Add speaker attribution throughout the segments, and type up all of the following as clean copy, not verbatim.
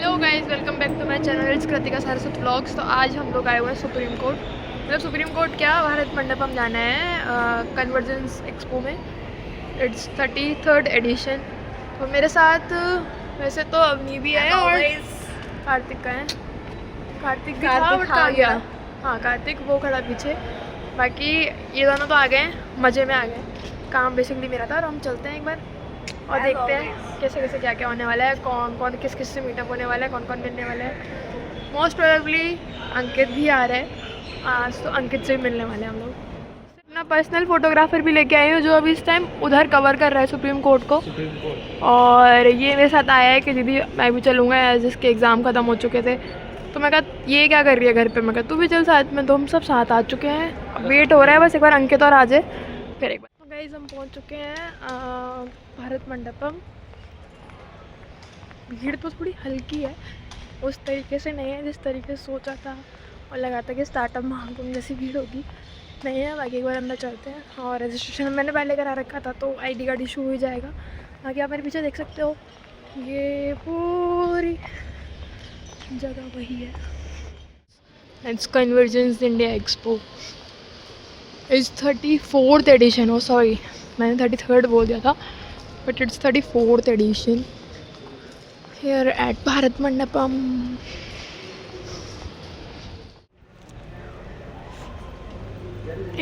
Speaker 1: Hello guys, welcome back to my channel. It's Kritika Saraswat vlogs. तो आज हम लोग आए हुए हैं सुप्रीम कोर्ट। मतलब सुप्रीम कोर्ट क्या, भारत मंडपम जाना है कन्वर्जेंस एक्सपो में। It's 33rd edition. तो मेरे साथ वैसे तो अवनी भी है और कार्तिक का है। कार्तिक भी था बट कहाँ गया? हाँ कार्तिक वो खड़ा पीछे। बाकी ये दोनों तो आ गए हैं, मज़े में आ गए। काम बेसिकली मेरा था और हम चलते हैं एक बार और देखते हैं कैसे कैसे क्या क्या होने वाला है, कौन कौन किस किस से मीटअप होने वाला है, कौन कौन मिलने वाला है। मोस्ट प्रोबेबली अंकित भी आ रहा है आज, तो अंकित से भी मिलने वाले हैं हम लोग। अपना पर्सनल फोटोग्राफर भी लेके आए हूँ जो अभी इस टाइम उधर कवर कर रहा है सुप्रीम कोर्ट को। और ये मेरे साथ आया है कि दीदी मैं भी चलूँगा, एज इसके एग्ज़ाम ख़त्म हो चुके थे। तो मैं कहा ये क्या कर रही है घर पे, मैं कहा तू भी चल साथ में। तो हम सब साथ आ चुके हैं, अब वेट हो रहा है बस एक बार अंकित और आ जाए फिर एक बार। तो गाइस हम पहुंच चुके हैं भारत मंडपम। भीड़ तो थोड़ी हल्की है, उस तरीके से नहीं है जिस तरीके से सोचा था और लगा था कि स्टार्टअप महाकुंभ जैसी भीड़ होगी, नहीं है। बाकी एक बार अंदर चलते हैं। और रजिस्ट्रेशन मैंने पहले करा रखा था तो आईडी कार्ड इशू हो जाएगा। बाकी आप मेरे पीछे देख सकते हो, ये पूरी जगह वही है। It's Convergence India Expo it's 34th edition. Oh sorry, मैंने 33rd बोल दिया था, but it's 34th edition here at Bharat Mandapam.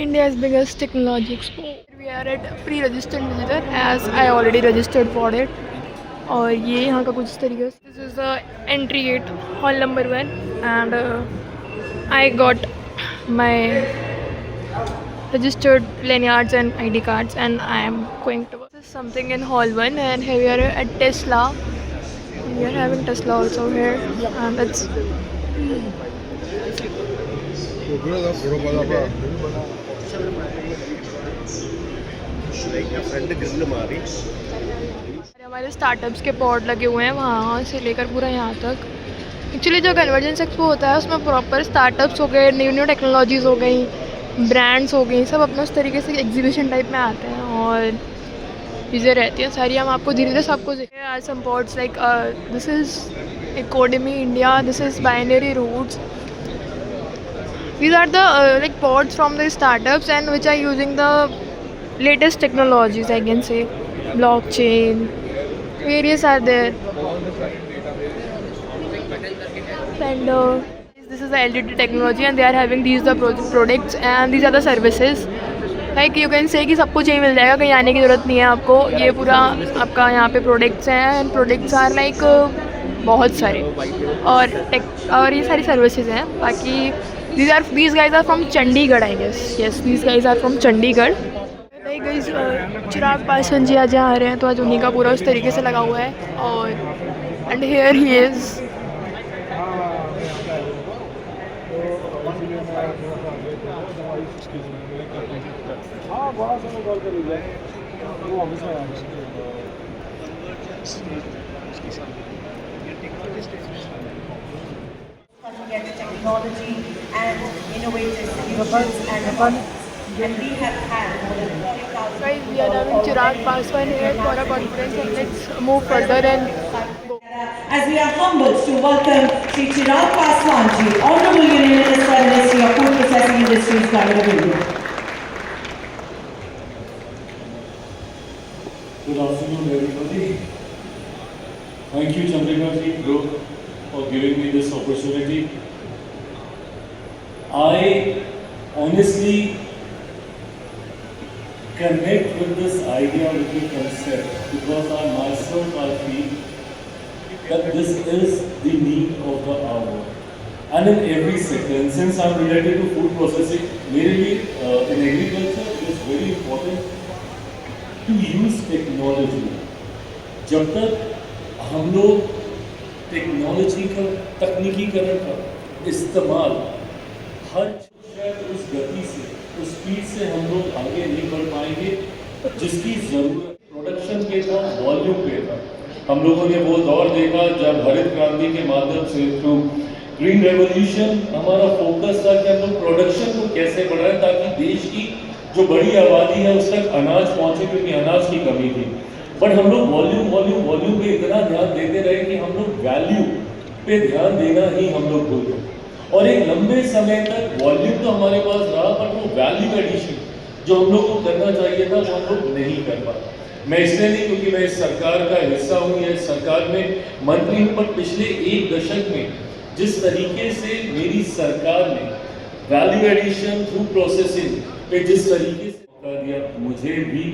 Speaker 1: India's biggest technology expo. We are at pre-registered visitor as I already registered for it. और ये यहाँ का कुछ तरीके से, this is the entry gate, hall number 1 and I got my registered lanyards and ID cards and I am going to this is something in hall 1 and here we are at Tesla. We are having Tesla also here and it's हमारे startups के pod लगे हुए हैं वहाँ से लेकर पूरा यहाँ तक। एक्चुअली जो कन्वर्जेंस एक्सपो होता है उसमें प्रॉपर स्टार्टअप्स हो गए, न्यू न्यू टेक्नोलॉजीज़ हो गई, ब्रांड्स हो गई, सब अपना उस तरीके से एग्जीबिशन टाइप में आते हैं और चीज़ें रहती हैं सारी। हम आपको धीरे धीरे सबको आज some pods like this is economy India, this is binary roots, these are the like pods from the startups and which are using the latest technologies, I can say blockchain, various are there. And this is the LDT technology and they are having these the products and these are the services. Like you can say कि सब कुछ यही मिल जाएगा, कहीं आने की ज़रूरत नहीं है आपको। ये पूरा आपका यहाँ पे प्रोडक्ट्स हैं एंड प्रोडक्ट्स आर लाइक बहुत सारे और ये सारी सर्विसेज हैं। बाकी these guys are from Chandigarh, I guess. Yes, these guys are from Chandigarh. Like guys, Chirag Paswan ji आज यहाँ आ रहे हैं तो आज उन्हीं का पूरा उस तरीके से लगा हुआ है। और and here he is.
Speaker 2: Technology and innovators and we have had more than 40,000.
Speaker 1: Guys, we are having Chirag Paswan here for a conference and let's move further and go.
Speaker 2: As we are humbled to welcome Shri Chirag Paswan Ji, Honorable Union Minister Ministry of Food Processing Industries, Bengaluru.
Speaker 3: Good afternoon, everybody. Thank you, Chandrika ji, Group, for giving me this opportunity. I honestly connect with this idea, with the concept, because I myself I feel that this is the need of the hour. And in every sector, and since I'm related to food processing, mainly in agriculture, it is very important to use technology. जब तक हम लोग technology का तकनीकीकरण का इस्तेमाल हर शायद उस गति से, उस स्पीड से हम लोग आगे नहीं बढ़ पाएंगे जिसकी ज़रूरत प्रोडक्शन पे था, वॉल्यूम पे था। हम लोगों ने वो दौर देखा जब हरित क्रांति के माध्यम से थ्रू ग्रीन रेवोल्यूशन हमारा फोकस था कि हम लोग प्रोडक्शन को कैसे बढ़ाएं ताकि देश की जो बड़ी आबादी है उस तक अनाज पहुंचे, क्योंकि अनाज की कमी थी। बट हम लोग वॉल्यूम पे इतना ध्यान देते रहे कि हम लोग वैल्यू पे ध्यान देना ही हम लोग भूल गए। और एक लंबे समय तक वॉल्यूम तो हमारे पास रहा, पर वो वैल्यू एडिशन जो हम लोग को करना चाहिए था वो हम लोग नहीं कर पाए। मैं इसलिए नहीं क्योंकि मैं इस सरकार का हिस्सा हूँ या इस सरकार में मंत्री हूँ, पर पिछले एक दशक में जिस तरीके से मेरी सरकार ने वैल्यू एडिशन थ्रू प्रोसेसिंग पे जिस तरीके से मौका दिया, मुझे भी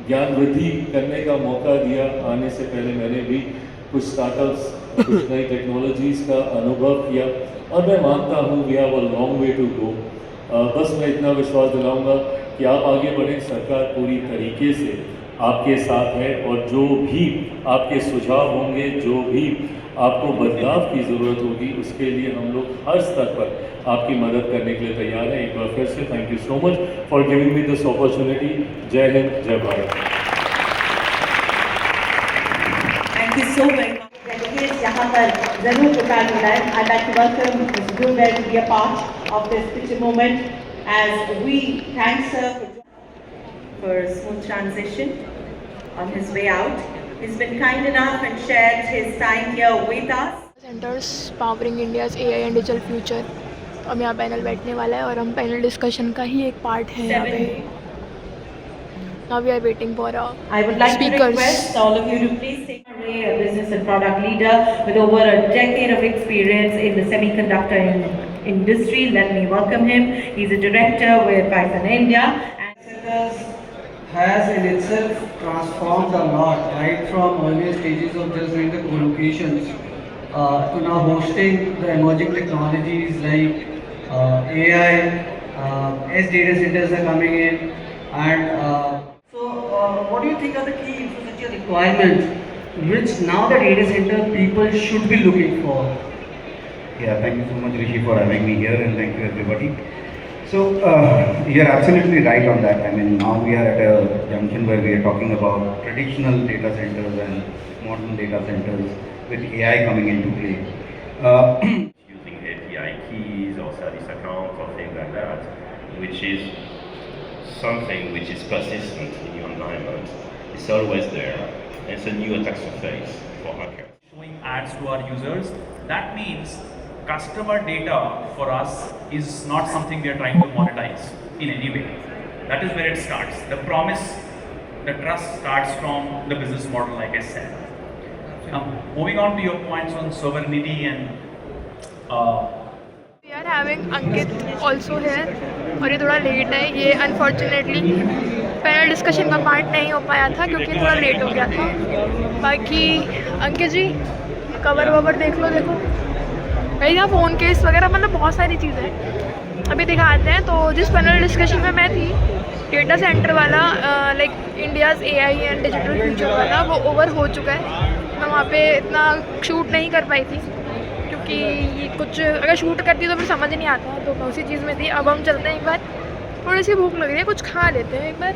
Speaker 3: ज्ञान वृद्धि करने का मौका दिया। आने से पहले मैंने भी कुछ स्टार्टअप्स, कुछ नई टेक्नोलॉजीज़ का अनुभव किया और मैं मानता हूँ we have a long way to go. बस मैं इतना विश्वास दिलाऊंगा कि आप आगे बढ़ें, सरकार पूरी तरीके से आपके साथ है और जो भी आपके सुझाव होंगे, जो भी आपको बदलाव की ज़रूरत होगी, उसके लिए हम लोग हर स्तर पर आपकी मदद करने के लिए तैयार हैं। एक बार फिर से thank you so much for giving me this opportunity. जय हिंद, जय Bharat.
Speaker 2: Thank you so very much. Delegates यहाँ पर जरूर प्रोग्राम हो रहा है. I'd like to welcome Mr. Bloomberg to be a part of this picture moment as we thank sir for a smooth transition on his way out. He's been kind enough and shared his time here with us.
Speaker 1: Centres powering India's AI and digital future. अब यहाँ panel बैठने वाला है और हम panel discussion का ही एक part है यहाँ पे। Now we are waiting for
Speaker 2: I would like
Speaker 1: speakers.
Speaker 2: to request all of you to please take away a business and product leader with over a decade of experience in the semiconductor industry. Let me welcome him. He's a director with Python India.
Speaker 4: Centers has in itself transformed a lot, right from earlier stages of just doing the co-locations to now hosting the emerging technologies like AI, as data centers are coming in, and what do you think are the key infrastructure requirements which now the data center people should be looking for?
Speaker 5: Yeah, thank you so much, Rishi, for having me here, and thank you everybody. So, you're absolutely right on that. I mean, now we are at a junction where we are talking about traditional data centers and modern data centers with AI coming into play.
Speaker 6: Using API keys or service accounts or things like that, which is something which is persistent in your environment. It's always there. It's a new attack surface for hackers.
Speaker 7: Showing ads to our users, that means customer data for us is not something we are trying to monetize in any way. That is where it starts. The promise, the trust starts from the business model, like I said. Now, moving on to your points on sovereignty and
Speaker 1: We are having Ankit also here और ये थोड़ा late है। ये unfortunately panel discussion का part नहीं हो पाया था क्योंकि थोड़ा लेट हो गया था। बाकी अंकित जी कवर ववर देख लो, देखो भाई यहाँ फ़ोन केस वगैरह, मतलब बहुत सारी चीज़ें हैं। अभी दिखाते हैं। तो जिस पैनल डिस्कशन में मैं थी, डेटा सेंटर वाला, like India's AI and digital future वाला, वो ओवर हो चुका है। मैं वहाँ पे इतना शूट नहीं कर पाई थी क्योंकि ये कुछ अगर शूट करती तो फिर समझ नहीं आता, तो मैं उसी चीज़ में थी। अब हम चलते हैं, एक बार थोड़ी सी भूख लग रही है, कुछ खा लेते हैं एक बार।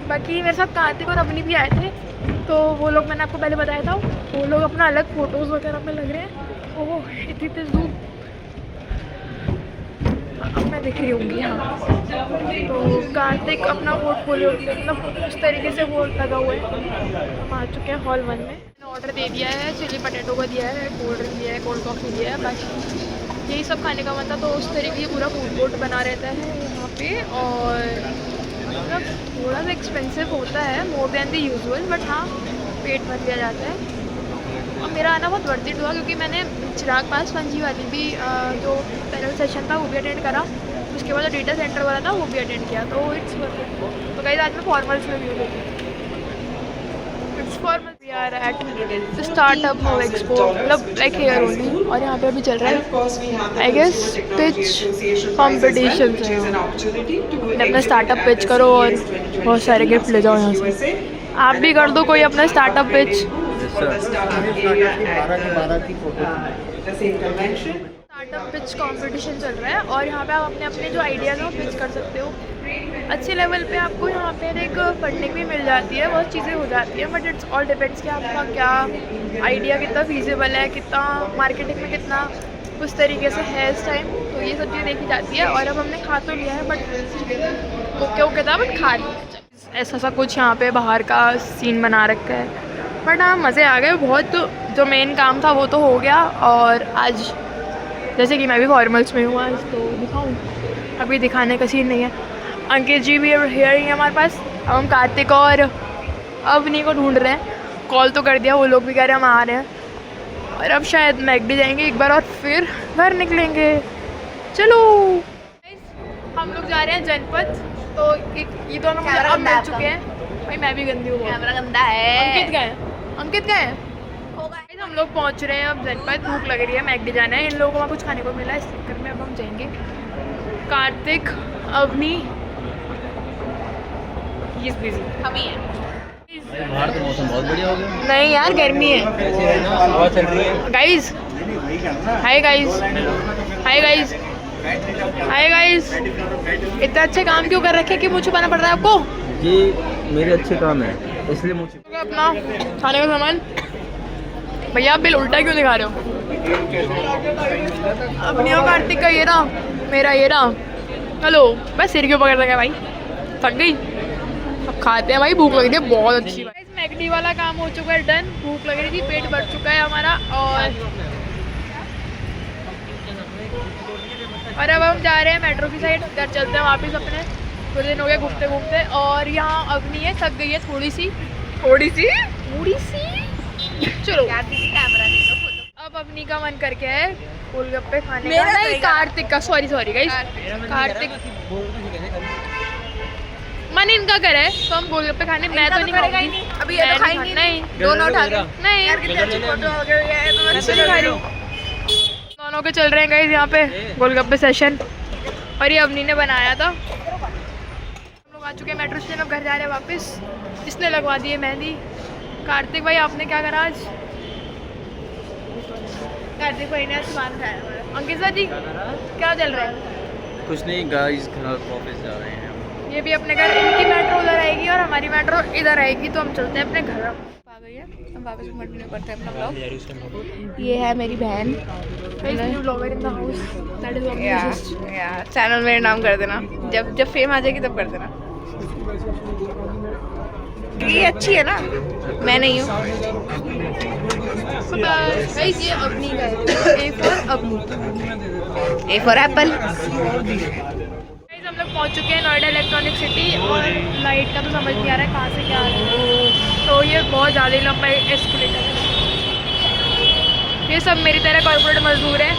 Speaker 1: बाकी मेरे साथ कार्तिक और अपनी भी आए थे, तो वो लोग मैंने आपको पहले बताया था, वो लोग अपना अलग फ़ोटोज़ वगैरह में लग रहे हैं। ओह इतनी तेज़ धूप, अब मैं दिख रही होंगी। हाँ, तो कार्तिक अपना पोर्टफोलियो मतलब उस तरीके से वो लगा हुआ है। हम आ चुके हैं हॉल 1 में। मैंने ऑर्डर दे दिया है, चिली पटेटो का दिया है, कोल्ड ड्रिंक दिया है, कोल्ड कॉफ़ी दिया है। बाकी यही सब खाने का मन था, तो उस तरीके पूरा फूड कोर्ट बना रहता है यहाँ पे। और मतलब थोड़ा सा एक्सपेंसिव होता है, more than the usual, but हाँ पेट भर लिया जाता है। और मेरा आना बहुत वर्थ इट हुआ क्योंकि मैंने चिराग पासवान जी वाली भी जो पैनल सेशन था वो भी अटेंड करा, उसके बाद जो डेटा सेंटर वाला था वो भी अटेंड किया, तो इट्स वर्थ इट। तो गाइस आज मैं फॉर्मल्स में व्यू देती हूँ। It's formal, we are at startup how expo, मतलब लाइक हियर ओनली। और यहाँ पे अभी चल रहा है आई गेस पिच कॉम्पिटिशन है। अपना स्टार्टअप पिच करो और बहुत सारे गिफ्ट ले जाओ यहाँ से। आप भी कर दो कोई अपना startup pitch. Startup pitch competition चल रहा है और यहाँ पे आप अपने अपने जो आइडियाज़ हैं वो पिच कर सकते हो। अच्छे लेवल पे आपको यहाँ पे एक फंडिंग भी मिल जाती है, बहुत चीज़ें हो जाती हैं, बट इट्स ऑल डिपेंड्स कि आपका क्या आइडिया कितना फीजिबल है, कितना मार्केटिंग में कितना उस तरीके से है इस टाइम। तो ये सब चीज़ें देखी जाती है। और अब हमने खा तो लिया है, बट ओके था, बट खा लिया। ऐसा सा कुछ यहाँ पे बाहर का सीन बना रखा है, बट हाँ मज़े आ गए बहुत। जो मेन काम था वो तो हो गया। और आज जैसे कि मैं भी फॉर्मल्स में हूँ आज, तो दिखाऊँ? अभी दिखाने का सीन नहीं है। अंकित जी भी हेयर ही है हमारे पास। अब हम कार्तिक और अवनी को ढूंढ रहे हैं। कॉल तो कर दिया, वो लोग भी कह रहे हैं हम आ रहे हैं। और अब शायद मैकडी जाएंगे एक बार और फिर घर निकलेंगे। चलो हम लोग जा रहे हैं जनपद। तो ये दोनों मुझे अब मिल चुके हैं। भाई मैं भी गंदी हूँ, कैमरा गंदा है। अंकित गए, अंकित गए। हम लोग पहुँच रहे हैं अब जनपद। भूख लग रही है, मैकडी जाना है। इन लोगों को वहाँ कुछ खाने को मिला, इस चक्कर में अब हम जाएंगे। कार्तिक, अवनी, ये बिजी हम ही हैं।
Speaker 8: बाहर तो मौसम बहुत बढ़िया हो गया।
Speaker 1: नहीं यार गर्मी है guys. Hi guys, hi guys, hi guys. इतना अच्छे काम क्यों कर रखे कि मुझे छुपाना पड़ रहा है आपको?
Speaker 8: ये मेरे अच्छे काम है इसलिए मुझे
Speaker 1: अपना खाने का सामान। भैया आप बिल उल्टा क्यों दिखा रहे हो? अपनी और कार्तिक का ये रहा, मेरा ये रहा। हेलो बस सिर क्यों पकड़ रखा है भाई? थक गई। अब खाते हैं भाई, भूख लग रही है बहुत अच्छी। मैकडी वाला काम हो चुका है डन। भूख लग रही थी, पेट भर चुका है हमारा। और अब हम जा रहे हैं मेट्रो की साइड। घर चलते हैं वापस अपने। कुछ दिन हो गए घूमते घूमते। और यहाँ अवनी है, थक गई है थोड़ी सी। चलो अब अवनी का मन करके है गोलगप्पे खाने का। नहीं कार्तिक का, सॉरी गाइस, कार्तिक मन इनका करे तो हम गोलगप्पे खाने। मैं तो नहीं खाऊंगी अभी, ये तो खाएंगी नहीं। दोनों उठा के नहीं यार, कितनी अच्छी फोटो हो गई है। तो मैं नहीं खा रही हूं। दोनों के चल रहे हैं गाइस यहाँ पे गोलगप्पे सेशन। और ये अवनी ने बनाया था। हम लोग आ चुके हैं मेट्रो स्टेशन। अब घर जा रहे हैं वापस। इसने लगवा दी है मेहंदी। कार्तिक भाई आपने क्या करा आज? कार्तिक भाई ने सामान खाया। अंकित जी क्या चल रहा है?
Speaker 8: कुछ नहीं गाइस, घर वापस जा रहे हैं।
Speaker 1: ये भी अपने घर। इनकी मेट्रो उधर आएगी और हमारी मेट्रो इधर आएगी, तो हम चलते हैं अपने घर। आ गई है, हम वापस कंटिन्यू करते हैं अपना ब्लॉग। ये है मेरी बहन। Blogger in the house, that is
Speaker 9: channel मेरा नाम कर देना। जब फेम आ जाएगी तब कर देना। ये अच्छी है ना, मैं नहीं हूँ।
Speaker 1: ये अवनी का है। A for Avni,
Speaker 9: A for apple.
Speaker 1: हम लोग पहुंच चुके हैं नोएडा इलेक्ट्रॉनिक सिटी। और लाइट का तो समझ नहीं आ रहा है कहाँ से क्या आ रहा है। तो ये बहुत ज़्यादा ही लंबा एस्केलेटर है। ये सब मेरी तरह कॉर्पोरेट मजदूर हैं,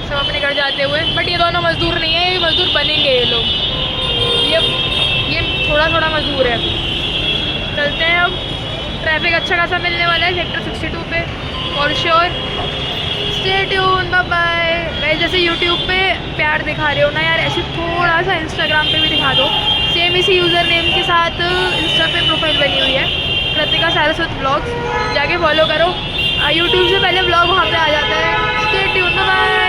Speaker 1: सब अपने घर जाते हुए। बट ये दोनों मजदूर नहीं है, ये मजदूर बनेंगे ये लोग। ये थोड़ा थोड़ा मजदूर है। चलते हैं अब। ट्रैफिक अच्छा खासा मिलने वाला है सेक्टर 62 पे और sure. Stay tune, bye bye. जैसे यूट्यूब पे प्यार दिखा रहे हो ना यार, ऐसे थोड़ा सा इंस्टाग्राम पे भी दिखा दो। सेम इसी यूज़र नेम के साथ इंस्टा पे प्रोफाइल बनी हुई है, कृतिका सारस्वत ब्लॉग्स। जाके फॉलो करो। यूट्यूब से पहले ब्लॉग वहाँ पे आ जाता है। Stay tune, bye bye.